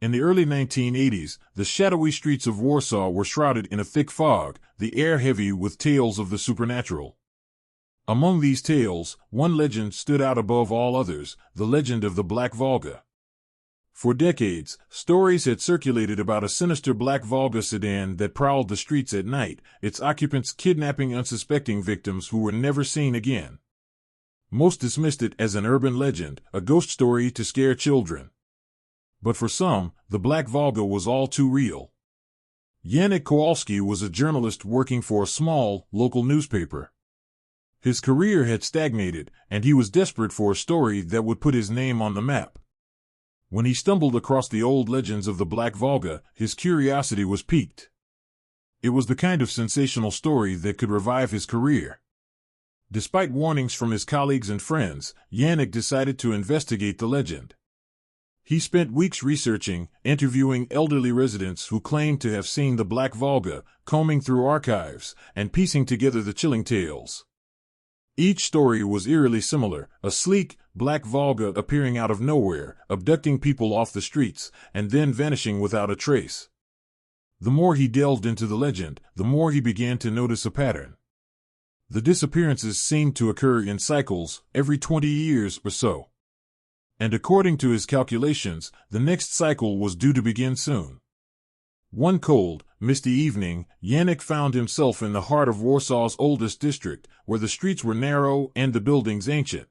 In the early 1980s, the shadowy streets of Warsaw were shrouded in a thick fog, the air heavy with tales of the supernatural. Among these tales, one legend stood out above all others, the legend of the Black Volga. For decades, stories had circulated about a sinister black Volga sedan that prowled the streets at night, its occupants kidnapping unsuspecting victims who were never seen again. Most dismissed it as an urban legend, a ghost story to scare children. But for some, the Black Volga was all too real. Yanik Kowalski was a journalist working for a small, local newspaper. His career had stagnated, and he was desperate for a story that would put his name on the map. When he stumbled across the old legends of the Black Volga, his curiosity was piqued. It was the kind of sensational story that could revive his career. Despite warnings from his colleagues and friends, Yanik decided to investigate the legend. He spent weeks researching, interviewing elderly residents who claimed to have seen the Black Volga, combing through archives, and piecing together the chilling tales. Each story was eerily similar, a sleek, black Volga appearing out of nowhere, abducting people off the streets, and then vanishing without a trace. The more he delved into the legend, the more he began to notice a pattern. The disappearances seemed to occur in cycles, every 20 years or so. And according to his calculations, the next cycle was due to begin soon. One cold, misty evening, Yanik found himself in the heart of Warsaw's oldest district, where the streets were narrow and the buildings ancient.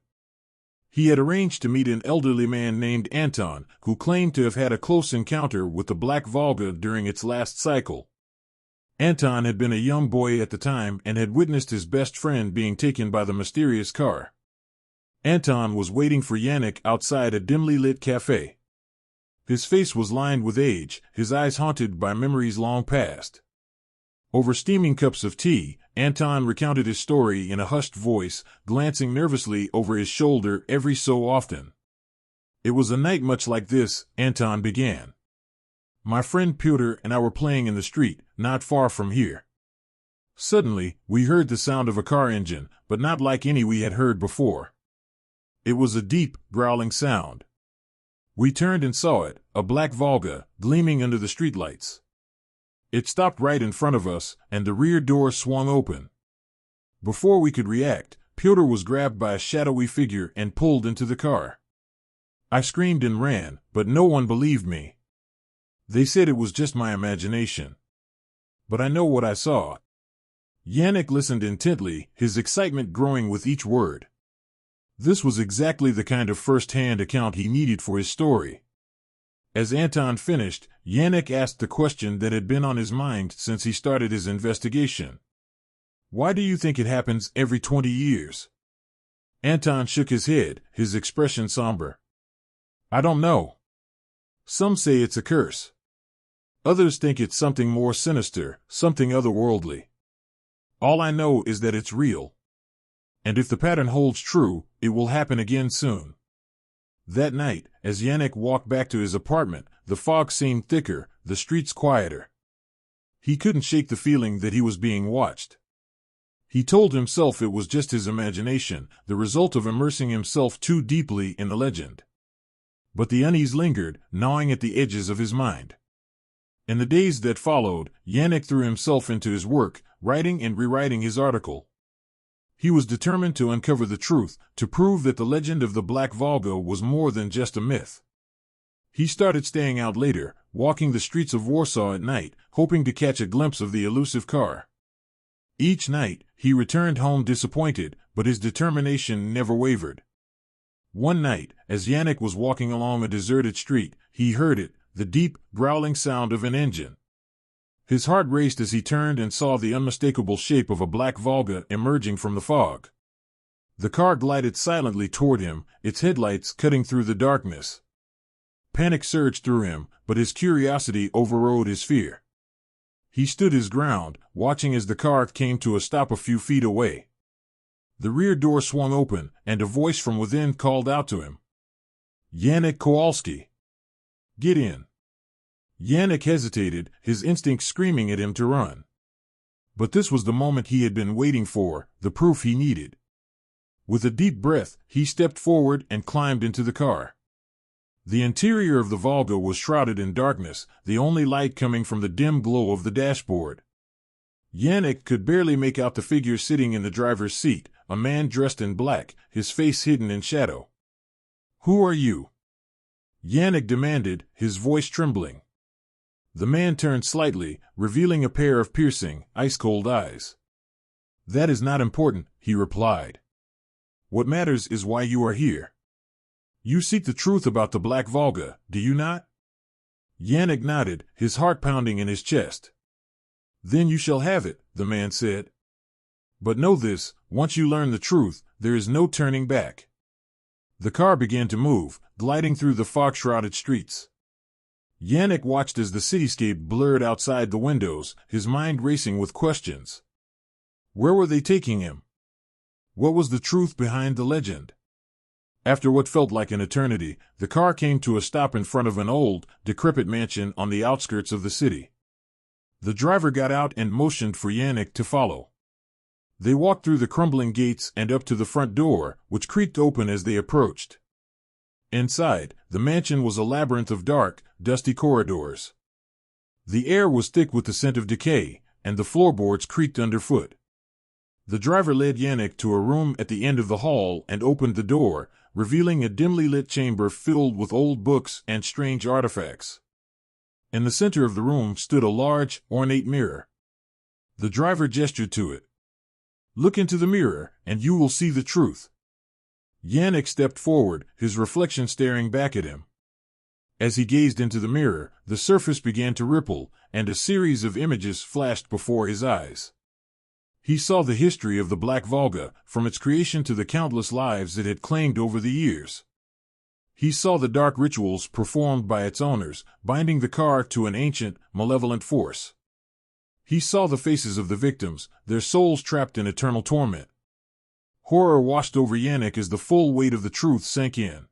He had arranged to meet an elderly man named Anton, who claimed to have had a close encounter with the Black Volga during its last cycle. Anton had been a young boy at the time and had witnessed his best friend being taken by the mysterious car. Anton was waiting for Yanik outside a dimly lit cafe. His face was lined with age, his eyes haunted by memories long past. Over steaming cups of tea, Anton recounted his story in a hushed voice, glancing nervously over his shoulder every so often. "It was a night much like this," Anton began. "My friend Pyotr and I were playing in the street, not far from here. Suddenly, we heard the sound of a car engine, but not like any we had heard before. It was a deep, growling sound. We turned and saw it, a black Volga, gleaming under the streetlights. It stopped right in front of us, and the rear door swung open. Before we could react, Pyotr was grabbed by a shadowy figure and pulled into the car. I screamed and ran, but no one believed me. They said it was just my imagination. But I know what I saw." Yanik listened intently, his excitement growing with each word. This was exactly the kind of first-hand account he needed for his story. As Anton finished, Yanik asked the question that had been on his mind since he started his investigation. "Why do you think it happens every 20 years? Anton shook his head, his expression somber. "I don't know. Some say it's a curse. Others think it's something more sinister, something otherworldly. All I know is that it's real. And if the pattern holds true, it will happen again soon." That night, as Yanik walked back to his apartment, the fog seemed thicker, the streets quieter. He couldn't shake the feeling that he was being watched. He told himself it was just his imagination, the result of immersing himself too deeply in the legend. But the unease lingered, gnawing at the edges of his mind. In the days that followed, Yanik threw himself into his work, writing and rewriting his article. He was determined to uncover the truth, to prove that the legend of the Black Volga was more than just a myth. He started staying out later, walking the streets of Warsaw at night, hoping to catch a glimpse of the elusive car. Each night, he returned home disappointed, but his determination never wavered. One night, as Yanik was walking along a deserted street, he heard it, the deep, growling sound of an engine. His heart raced as he turned and saw the unmistakable shape of a black Volga emerging from the fog. The car glided silently toward him, its headlights cutting through the darkness. Panic surged through him, but his curiosity overrode his fear. He stood his ground, watching as the car came to a stop a few feet away. The rear door swung open, and a voice from within called out to him. "Yanik Kowalski. Get in." Yanik hesitated, his instinct screaming at him to run. But this was the moment he had been waiting for, the proof he needed. With a deep breath, he stepped forward and climbed into the car. The interior of the Volga was shrouded in darkness, the only light coming from the dim glow of the dashboard. Yannick could barely make out the figure sitting in the driver's seat, a man dressed in black, his face hidden in shadow. "Who are you?" Yannick demanded, his voice trembling. The man turned slightly, revealing a pair of piercing, ice-cold eyes. "That is not important," he replied. "What matters is why you are here. You seek the truth about the Black Volga, do you not?" Yannick nodded, his heart pounding in his chest. "Then you shall have it," the man said. "But know this, once you learn the truth, there is no turning back." The car began to move, gliding through the fog-shrouded streets. Yannick watched as the cityscape blurred outside the windows, his mind racing with questions. Where were they taking him? What was the truth behind the legend? After what felt like an eternity, the car came to a stop in front of an old, decrepit mansion on the outskirts of the city. The driver got out and motioned for Yannick to follow. They walked through the crumbling gates and up to the front door, which creaked open as they approached. Inside, the mansion was a labyrinth of dark, dusty corridors. The air was thick with the scent of decay, and the floorboards creaked underfoot. The driver led Yannick to a room at the end of the hall and opened the door, revealing a dimly lit chamber filled with old books and strange artifacts. In the center of the room stood a large, ornate mirror. The driver gestured to it. "Look into the mirror, and you will see the truth." Yannick stepped forward, his reflection staring back at him. As he gazed into the mirror, the surface began to ripple, and a series of images flashed before his eyes. He saw the history of the Black Volga, from its creation to the countless lives it had claimed over the years. He saw the dark rituals performed by its owners, binding the car to an ancient, malevolent force. He saw the faces of the victims, their souls trapped in eternal torment. Horror washed over Yannick as the full weight of the truth sank in.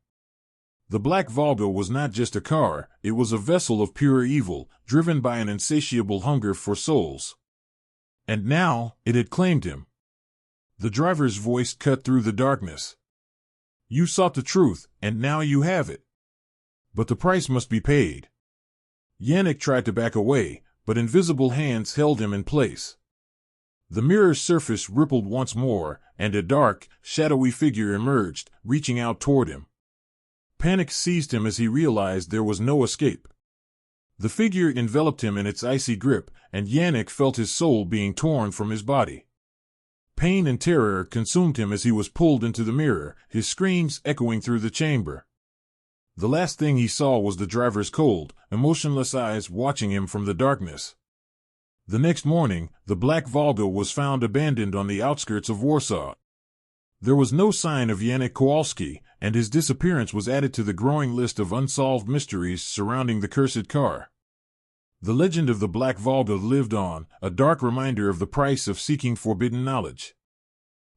The Black Volga was not just a car, it was a vessel of pure evil, driven by an insatiable hunger for souls. And now, it had claimed him. The driver's voice cut through the darkness. "You sought the truth, and now you have it. But the price must be paid." Yannick tried to back away, but invisible hands held him in place. The mirror's surface rippled once more, and a dark, shadowy figure emerged, reaching out toward him. Panic seized him as he realized there was no escape. The figure enveloped him in its icy grip, and Yannick felt his soul being torn from his body. Pain and terror consumed him as he was pulled into the mirror, his screams echoing through the chamber. The last thing he saw was the driver's cold, emotionless eyes watching him from the darkness. The next morning, the Black Volga was found abandoned on the outskirts of Warsaw. There was no sign of Yannick Kowalski, and his disappearance was added to the growing list of unsolved mysteries surrounding the cursed car. The legend of the Black Volga lived on, a dark reminder of the price of seeking forbidden knowledge.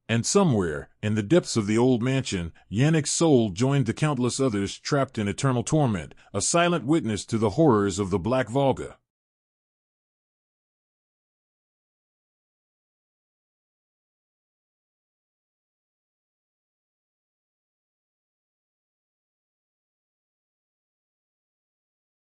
And somewhere, in the depths of the old mansion, Yannick's soul joined the countless others trapped in eternal torment, a silent witness to the horrors of the Black Volga.